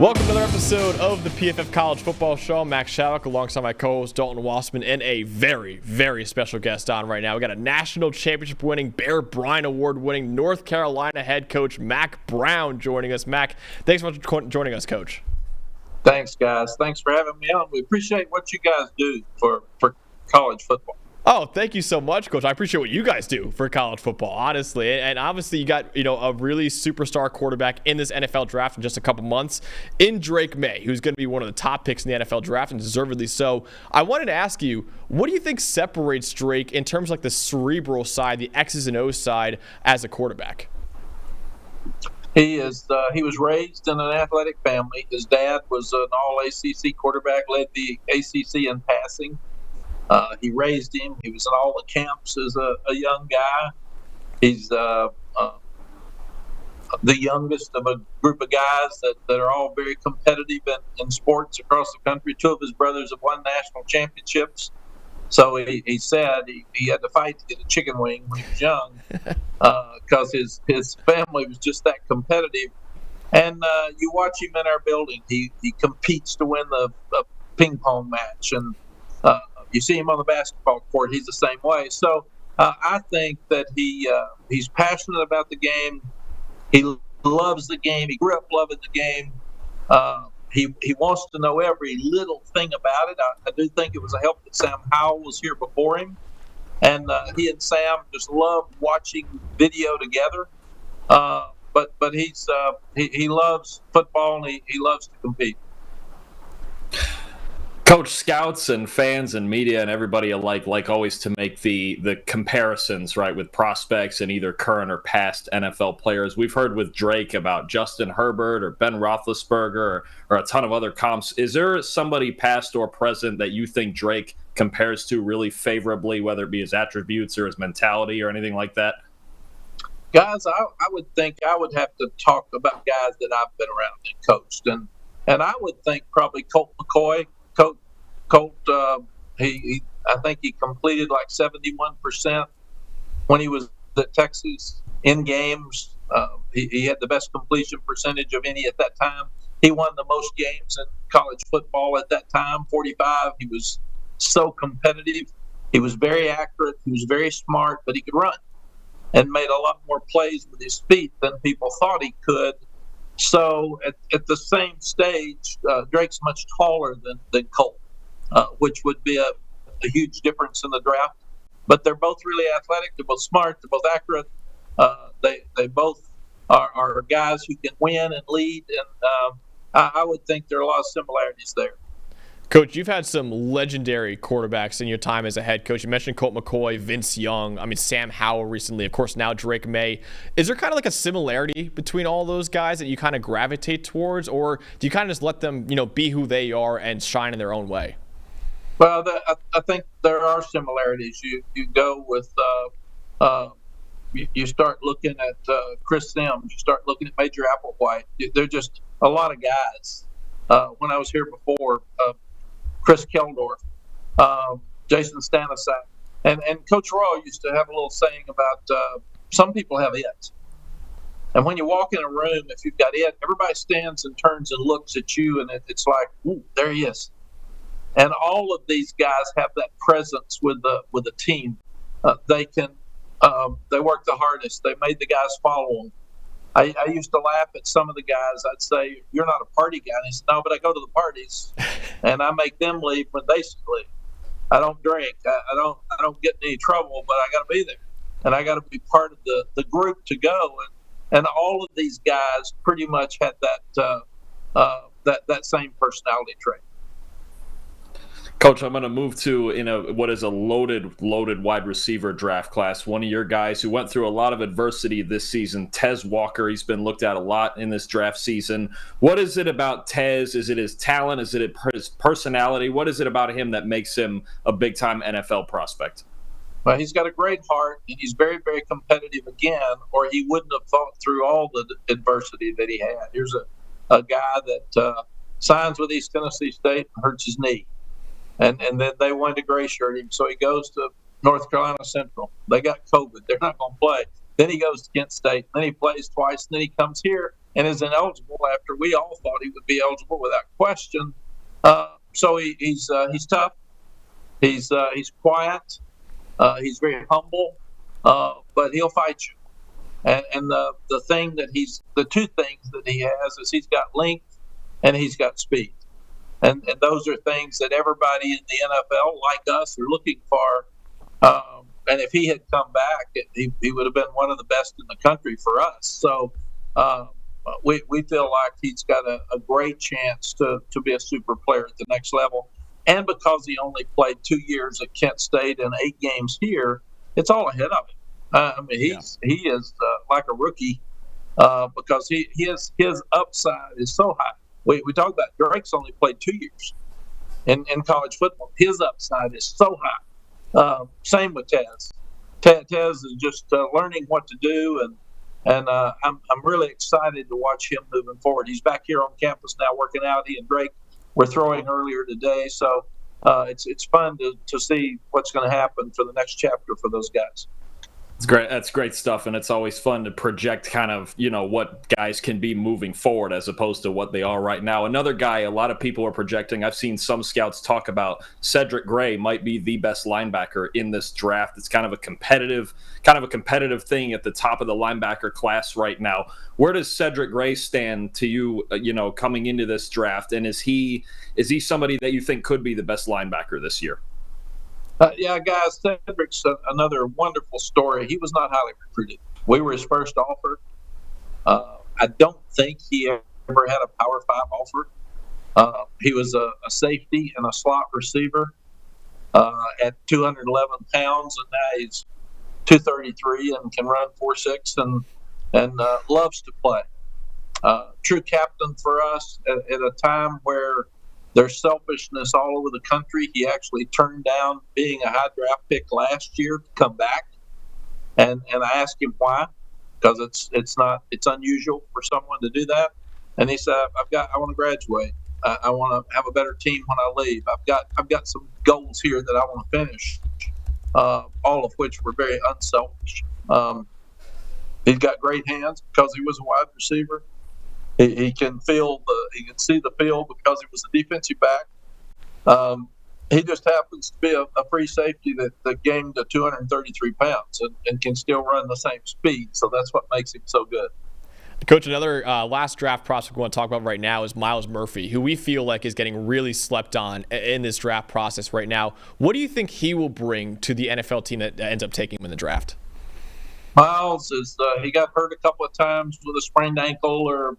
Welcome to another episode of the PFF College Football Show. I'm Mack alongside my co-host Dalton Wasserman and a very, very special guest on right now. We got a national championship winning, Bear Bryant Award winning North Carolina head coach Mack Brown joining us. Mack, thanks so much for joining us, Coach. Thanks, guys. Thanks for having me on. We appreciate what you guys do for college football. Oh, thank you so much, Coach. I appreciate what you guys do for college football, honestly. And obviously, you got a really superstar quarterback in this NFL draft in just a couple months in Drake Maye, who's going to be one of the top picks in the NFL draft, and deservedly so. I wanted to ask you, what do you think separates Drake in terms of like the cerebral side, the X's and O's side, as a quarterback? He was raised in an athletic family. His dad was an all-ACC quarterback, led the ACC in passing. He raised him. He was in all the camps as a young guy. He's the youngest of a group of guys that are all very competitive in sports across the country. Two of his brothers have won national championships. So he said he had to fight to get a chicken wing when he was young because his family was just that competitive. And you watch him in our building. He competes to win the ping pong match. And you see him on the basketball court. He's the same way. So I think that he's passionate about the game. He loves the game. He grew up loving the game. He wants to know every little thing about it. I do think it was a help that Sam Howell was here before him. And he and Sam just love watching video together. But he loves football, and he loves to compete. Coach, scouts and fans and media and everybody alike like always to make the comparisons, right, with prospects and either current or past NFL players. We've heard with Drake about Justin Herbert or Ben Roethlisberger or a ton of other comps. Is there somebody past or present that you think Drake compares to really favorably, whether it be his attributes or his mentality or anything like that? Guys, I would think I would have to talk about guys that I've been around and coached. And I would think probably Colt McCoy. Colt, I think he completed like 71% when he was at Texas in games. He had the best completion percentage of any at that time. He won the most games in college football at that time, 45. He was so competitive. He was very accurate. He was very smart, but he could run and made a lot more plays with his feet than people thought he could. So at the same stage, Drake's much taller than Colt, which would be a huge difference in the draft. But they're both really athletic. They're both smart. They're both accurate. They both are guys who can win and lead. And I would think there are a lot of similarities there. Coach, you've had some legendary quarterbacks in your time as a head coach. You mentioned Colt McCoy, Vince Young, Sam Howell recently, of course, now Drake Maye. Is there kind of like a similarity between all those guys that you kind of gravitate towards, or do you kind of just let them, be who they are and shine in their own way? Well, I think there are similarities. You go with you start looking at Chris Sims. You start looking at Major Applewhite. They're just a lot of guys. When I was here before, Chris Keldorf, Jason Stanisak, and Coach Royal used to have a little saying about some people have it. And when you walk in a room, if you've got it, everybody stands and turns and looks at you, and it's like, ooh, there he is. And all of these guys have that presence with the team. They work the hardest. They made the guys follow them. I used to laugh at some of the guys. I'd say, "You're not a party guy." And he said, "No, but I go to the parties, and I make them leave when they should leave. I don't drink. I don't get in any trouble, but I got to be there, and I got to be part of the group to go." And all of these guys pretty much had that same personality trait. Coach, I'm going to move to what is a loaded wide receiver draft class. One of your guys who went through a lot of adversity this season, Tez Walker. He's been looked at a lot in this draft season. What is it about Tez? Is it his talent? Is it his personality? What is it about him that makes him a big-time NFL prospect? Well, he's got a great heart, and he's very, very competitive again, or he wouldn't have fought through all the adversity that he had. Here's a guy that signs with East Tennessee State and hurts his knee. And then they wanted to gray shirt him, so he goes to North Carolina Central. They got COVID. They're not going to play. Then he goes to Kent State. Then he plays twice. And then he comes here and is ineligible after we all thought he would be eligible without question. So he's tough. He's quiet. He's very humble, but he'll fight you. And the two things that he has is he's got length and he's got speed. And those are things that everybody in the NFL, like us, are looking for. And if he had come back, he would have been one of the best in the country for us. So we feel like he's got a great chance to be a super player at the next level. And because he only played 2 years at Kent State and 8 games here, it's all ahead of him. He is like a rookie because his upside is so high. We talk about Drake's only played 2 years in college football. His upside is so high. Same with Tez. Tez is just learning what to do, and I'm really excited to watch him moving forward. He's back here on campus now working out. He and Drake were throwing earlier today, so it's fun to see what's going to happen for the next chapter for those guys. It's great. That's great stuff, and it's always fun to project kind of, what guys can be moving forward as opposed to what they are right now. Another guy a lot of people are projecting, I've seen some scouts talk about Cedric Gray might be the best linebacker in this draft. It's kind of a competitive thing at the top of the linebacker class right now. Where does Cedric Gray stand to you, coming into this draft, and is he somebody that you think could be the best linebacker this year? Yeah, guys, Cedric's another wonderful story. He was not highly recruited. We were his first offer. I don't think he ever had a Power 5 offer. He was a safety and a slot receiver at 211 pounds, and now he's 233 and can run 4.6 and loves to play. True captain for us at a time where there's selfishness all over the country. He actually turned down being a high draft pick last year to come back, and I asked him why, because it's unusual for someone to do that. And he said, I want to graduate. I want to have a better team when I leave. I've got some goals here that I want to finish, all of which were very unselfish. He's got great hands because he was a wide receiver. He can see the field because he was a defensive back. He just happens to be a free safety that gained to 233 pounds and can still run the same speed. So that's what makes him so good. Coach, another last draft prospect we want to talk about right now is Myles Murphy, who we feel like is getting really slept on in this draft process right now. What do you think he will bring to the NFL team that ends up taking him in the draft? Myles he got hurt a couple of times with a sprained ankle or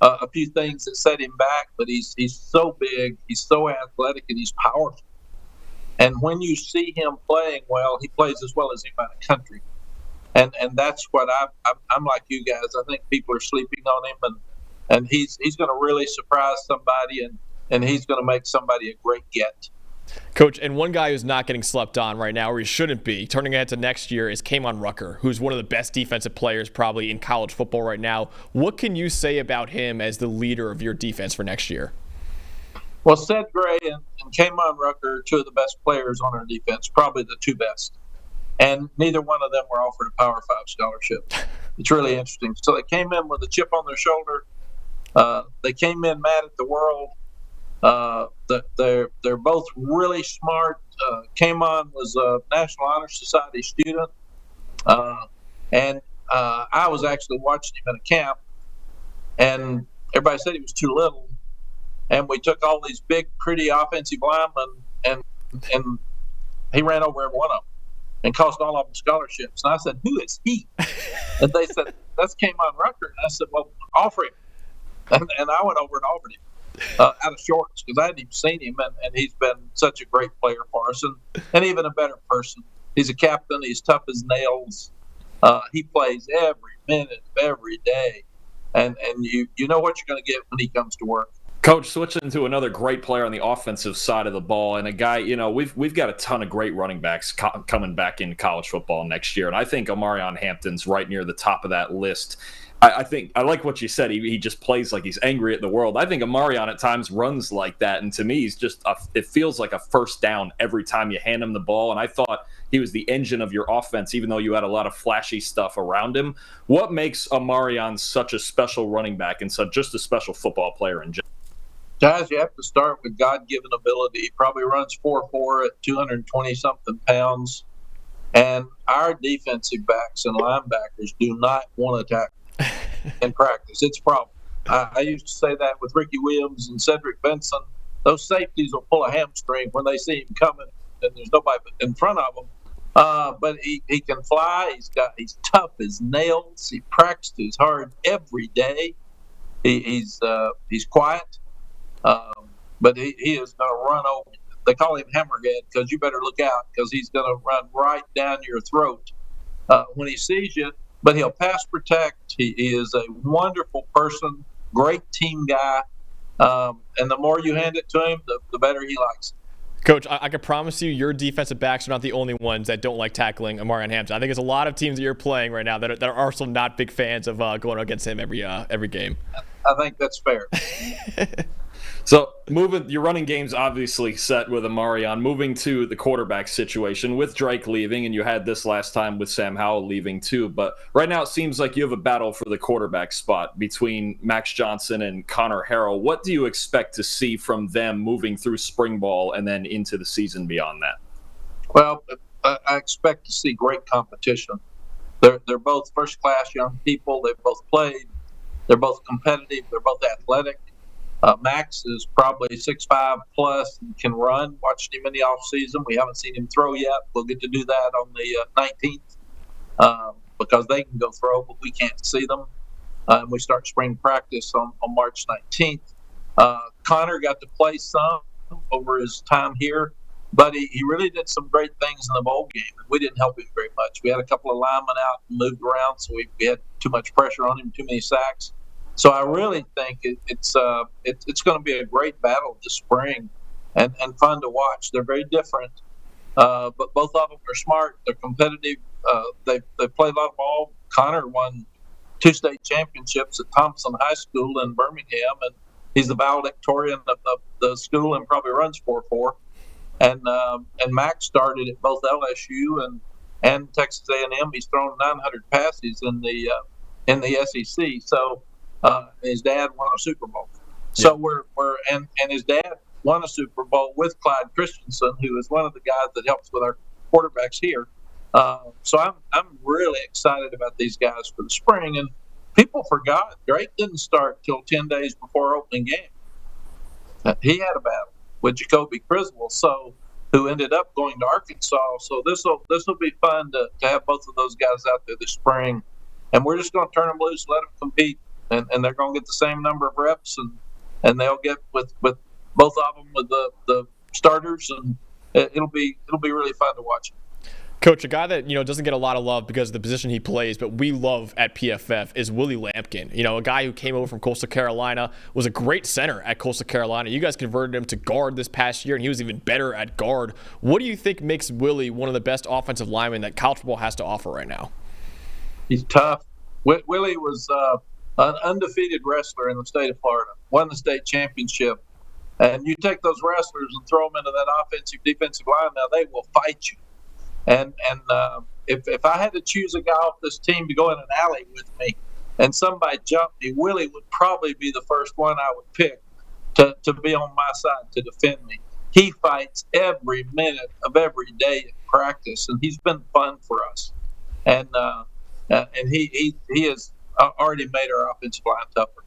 a few things that set him back, but he's so big, he's so athletic, and he's powerful. And when you see him playing well, he plays as well as anybody in the country. And that's what I'm like you guys. I think people are sleeping on him, and he's going to really surprise somebody, and he's going to make somebody a great get. Coach, and one guy who's not getting slept on right now, or he shouldn't be, turning ahead to next year, is Cayman Rucker, who's one of the best defensive players probably in college football right now. What can you say about him as the leader of your defense for next year? Well, Ced Gray and Cayman Rucker are two of the best players on our defense, probably the two best. And neither one of them were offered a Power 5 scholarship. It's really interesting. So they came in with a chip on their shoulder. They came in mad at the world. They're both really smart. Cayman was a National Honor Society student, and I was actually watching him at a camp, and everybody said he was too little. And we took all these big, pretty offensive linemen, and he ran over every one of them and cost all of them scholarships. And I said, "Who is he?" And they said, "That's Cayman Rucker." And I said, "Well, offer him." And I went over and offered him. Out of shorts, because I hadn't even seen him, and he's been such a great player for us, and even a better person. He's a captain. He's tough as nails. He plays every minute of every day, and you know what you're going to get when he comes to work. Coach, switching to another great player on the offensive side of the ball, and a guy, we've got a ton of great running backs coming back into college football next year, and I think Omarion Hampton's right near the top of that list. I think I like what you said. He just plays like he's angry at the world. I think Omarion at times runs like that, and to me, he's just it feels like a first down every time you hand him the ball. And I thought he was the engine of your offense, even though you had a lot of flashy stuff around him. What makes Omarion such a special running back and just a special football player in general? Guys, you have to start with God-given ability. He probably runs 4.4 at 220-something pounds. And our defensive backs and linebackers do not want to tackle in practice. It's a problem. I used to say that with Ricky Williams and Cedric Benson. Those safeties will pull a hamstring when they see him coming, and there's nobody in front of him. But he can fly. He's tough as nails. He practices hard every day. He's quiet, but he is going to run over. They call him Hammerhead because you better look out because he's going to run right down your throat when he sees you. But he'll pass protect. He is a wonderful person, great team guy. And the more you hand it to him, the better he likes it. Coach, I can promise you your defensive backs are not the only ones that don't like tackling Omarion Hampton. I think there's a lot of teams that you're playing right now that are also not big fans of going against him every game. I think that's fair. So your running game's obviously set with Omarion. Moving to the quarterback situation with Drake leaving, and you had this last time with Sam Howell leaving too. But right now it seems like you have a battle for the quarterback spot between Max Johnson and Connor Harrell. What do you expect to see from them moving through spring ball and then into the season beyond that? Well, I expect to see great competition. They're both first-class young people. They've both played. They're both competitive. They're both athletic. Max is probably 6'5 plus and can run. Watched him in the offseason. We haven't seen him throw yet. We'll get to do that on the 19th because they can go throw, but we can't see them. And we start spring practice on March 19th. Connor got to play some over his time here, but he really did some great things in the bowl game. We didn't help him very much. We had a couple of linemen out and moved around, so we had too much pressure on him, too many sacks. So I really think it's going to be a great battle this spring and fun to watch. They're very different, but both of them are smart. They're competitive. They play a lot of ball. Connor won 2 state championships at Thompson High School in Birmingham, and he's the valedictorian of the school and probably runs 4.4. And Mack started at both LSU and Texas A&M. He's thrown 900 passes in the SEC. So. His dad won a Super Bowl. So and his dad won a Super Bowl with Clyde Christensen, who is one of the guys that helps with our quarterbacks here. So I'm really excited about these guys for the spring. And people forgot Drake didn't start till 10 days before opening game. He had a battle with Jacoby Criswell, who ended up going to Arkansas. So this will be fun to have both of those guys out there this spring. And we're just going to turn them loose, let them compete. And they're going to get the same number of reps, and they'll get with both of them with the starters, and it'll be really fun to watch. Coach, a guy that doesn't get a lot of love because of the position he plays, but we love at PFF is Willie Lampkin. A guy who came over from Coastal Carolina, was a great center at Coastal Carolina. You guys converted him to guard this past year, and he was even better at guard. What do you think makes Willie one of the best offensive linemen that college football has to offer right now? He's tough. Willie was an undefeated wrestler in the state of Florida, won the state championship. And you take those wrestlers and throw them into that offensive, defensive line, now they will fight you. And if I had to choose a guy off this team to go in an alley with me and somebody jumped me, Willie would probably be the first one I would pick to be on my side to defend me. He fights every minute of every day in practice, and he's been fun for us. And he has already made our offensive line tougher.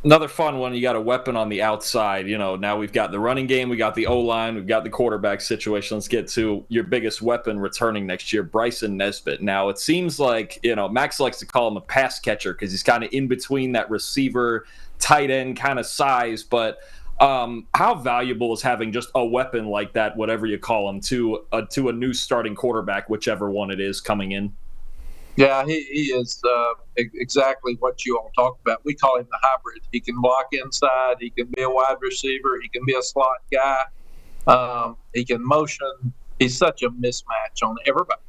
Another fun one, you got a weapon on the outside. Now we've got the running game, we got the O-line, we've got the quarterback situation. Let's get to your biggest weapon returning next year, Bryson Nesbit. Now, it seems like, Max likes to call him a pass catcher because he's kind of in between that receiver, tight end kind of size. But how valuable is having just a weapon like that, whatever you call him, to a new starting quarterback, whichever one it is coming in? Yeah, he is exactly what you all talked about. We call him the hybrid. He can block inside. He can be a wide receiver. He can be a slot guy. He can motion. He's such a mismatch on everybody.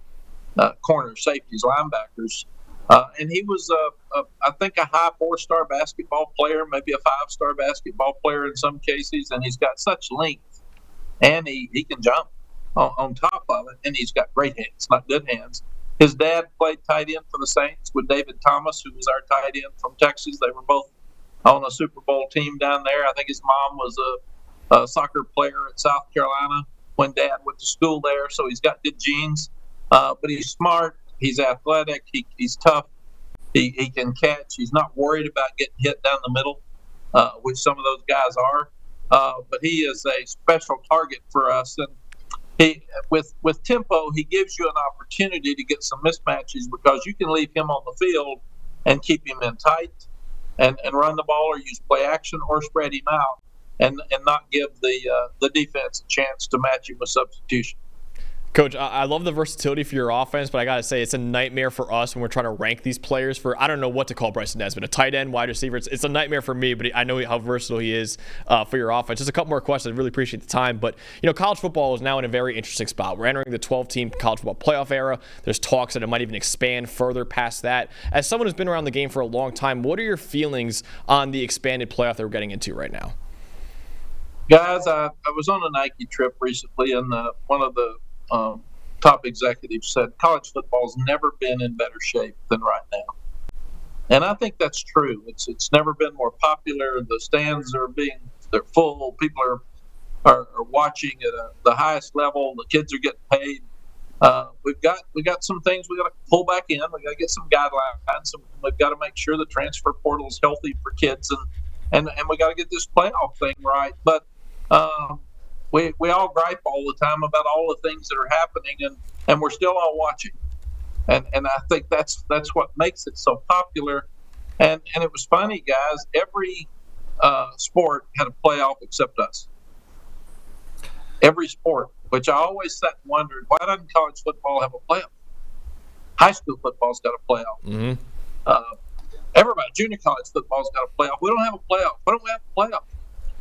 Corners, safeties, linebackers. And he was, I think, a high 4-star basketball player, maybe a 5-star basketball player in some cases. And he's got such length, and he can jump on top of it. And he's got great hands, not good hands. His dad played tight end for the Saints with David Thomas, who was our tight end from Texas. They were both on a Super Bowl team down there. I think his mom was a soccer player at South Carolina when Dad went to school there. So he's got good genes, but he's smart. He's athletic. He's tough. He can catch. He's not worried about getting hit down the middle, which some of those guys are. But he is a special target for us. And he, with tempo, he gives you an opportunity to get some mismatches because you can leave him on the field and keep him in tight and run the ball or use play action or spread him out and not give the defense a chance to match him with substitution. Coach, I love the versatility for your offense, but I got to say it's a nightmare for us when we're trying to rank these players for, I don't know what to call Bryson Nesbit, a tight end, wide receiver. It's a nightmare for me, but I know how versatile he is for your offense. Just a couple more questions. I really appreciate the time. But, college football is now in a very interesting spot. We're entering the 12-team college football playoff era. There's talks that it might even expand further past that. As someone who's been around the game for a long time, what are your feelings on the expanded playoff that we're getting into right now? Guys, I was on a Nike trip recently, and one of the top executives said college football's never been in better shape than right now, and I think that's true. It's never been more popular. The stands they're full. People are watching at the highest level. The kids are getting paid. We got some things we got to pull back in. We got to get some guidelines. We've got to make sure the transfer portal is healthy for kids, and we got to get this playoff thing right. But we all gripe all the time about all the things that are happening, and we're still all watching. And I think that's what makes it so popular. And it was funny, guys. Every sport had a playoff except us. Every sport, which I always sat and wondered, why doesn't college football have a playoff? High school football's got a playoff. Mm-hmm. Everybody, junior college football's got a playoff. We don't have a playoff. Why don't we have a playoff?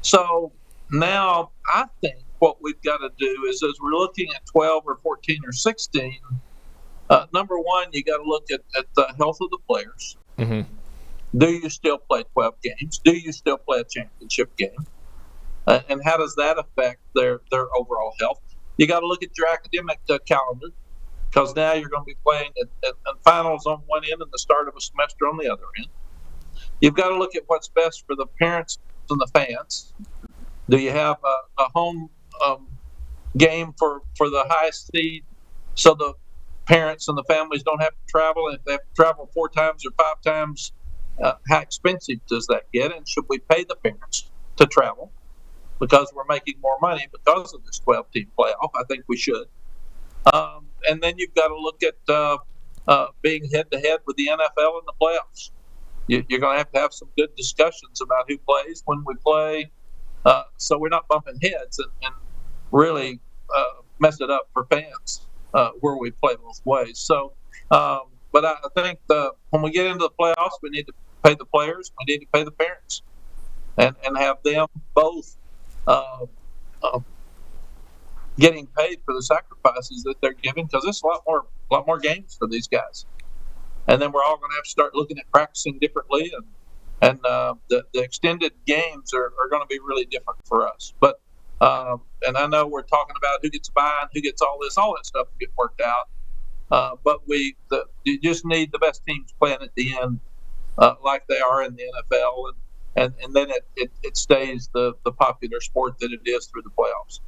So now, I think what we've got to do is, as we're looking at 12 or 14 or 16, number one, you got to look at the health of the players. Mm-hmm. Do you still play 12 games? Do you still play a championship game? And how does that affect their overall health? You got to look at your academic calendar, because now you're going to be playing at finals on one end and the start of a semester on the other end. You've got to look at what's best for the parents and the fans. Do you have a home game for the highest seed so the parents and the families don't have to travel? And if they have to travel 4 times or 5 times, how expensive does that get? And should we pay the parents to travel because we're making more money because of this 12-team playoff? I think we should. And then you've got to look at being head-to-head with the NFL in the playoffs. You're going to have some good discussions about who plays, when we play, so we're not bumping heads and really mess it up for fans where we play both ways. So, but I think when we get into the playoffs, we need to pay the players, we need to pay the parents, and have them both getting paid for the sacrifices that they're giving, because it's a lot more games for these guys. And then we're all going to have to start looking at practicing differently, and the extended games are going to be really different for us. But and I know we're talking about who gets a bye and who gets all that stuff to get worked out. But you just need the best teams playing at the end, like they are in the NFL, and then it stays the popular sport that it is through the playoffs.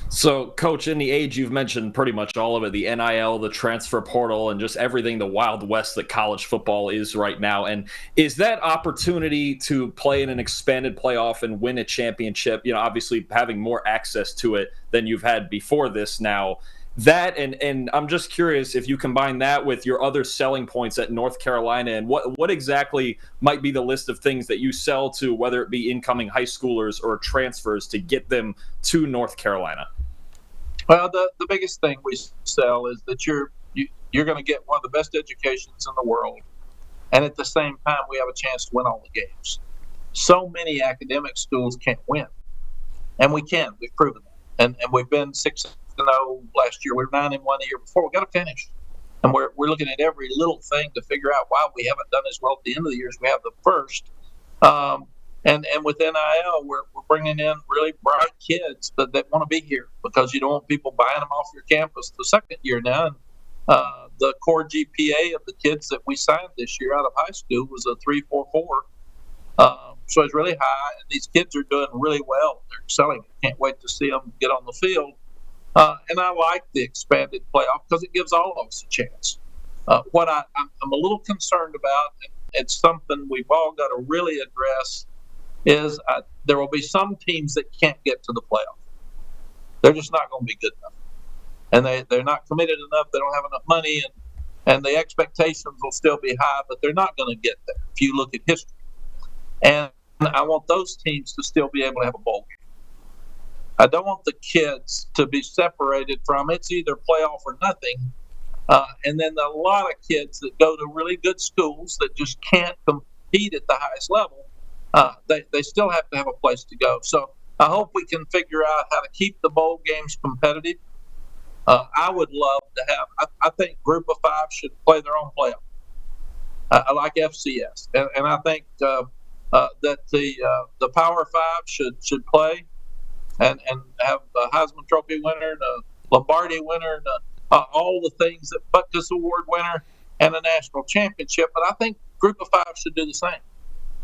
So, Coach, in the age you've mentioned pretty much all of it, the NIL, the transfer portal, and just everything, the Wild West that college football is right now. And is that opportunity to play in an expanded playoff and win a championship, obviously having more access to it than you've had before this now, that and I'm just curious if you combine that with your other selling points at North Carolina, and what exactly might be the list of things that you sell to, whether it be incoming high schoolers or transfers, to get them to North Carolina? Well, the biggest thing we sell is that you're going to get one of the best educations in the world, and at the same time we have a chance to win all the games. So many academic schools can't win, and we can. We've proven that, and we've been 6-0 last year. We were 9-1 the year before. We got to finish, and we're looking at every little thing to figure out why we haven't done as well at the end of the year as we have the first. And with NIL, we're bringing in really bright kids that want to be here, because you don't want people buying them off your campus the second year now. And the core GPA of the kids that we signed this year out of high school was a 3.44. So it's really high, and these kids are doing really well. They're excelling. Can't wait to see them get on the field. And I like the expanded playoff because it gives all of us a chance. What I'm a little concerned about, and it's something we've all got to really address, is there will be some teams that can't get to the playoff. They're just not going to be good enough. And they're not committed enough. They don't have enough money, and the expectations will still be high, but they're not going to get there if you look at history. And I want those teams to still be able to have a bowl game. I don't want the kids to be separated from it's either playoff or nothing. And then a lot of kids that go to really good schools that just can't compete at the highest level, they still have to have a place to go. So I hope we can figure out how to keep the bowl games competitive. I would love to have, I think Group of Five should play their own playoff. I like FCS. And I think that the Power Five should play and have a Heisman Trophy winner, and a Lombardi winner, and all the things that Butkus Award winner, and a national championship. But I think Group of Five should do the same.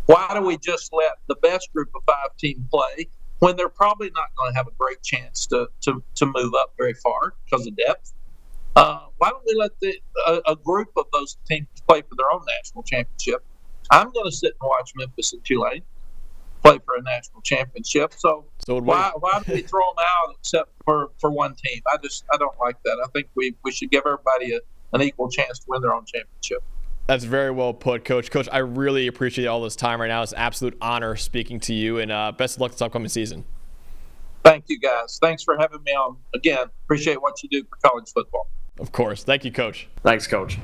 Why do we just let the best Group of Five team play when they're probably not going to have a great chance to move up very far because of depth? Why don't we let a group of those teams play for their own national championship? I'm going to sit and watch Memphis and Tulane play for a national championship. So why do we throw them out except for one team? I don't like that. I think we should give everybody an equal chance to win their own championship. That's very well put, Coach. Coach, I really appreciate all this time right now. It's an absolute honor speaking to you, and best of luck this upcoming season. Thank you, guys. Thanks for having me on. Again, appreciate what you do for college football. Of course. Thank you, Coach. Thanks, Coach.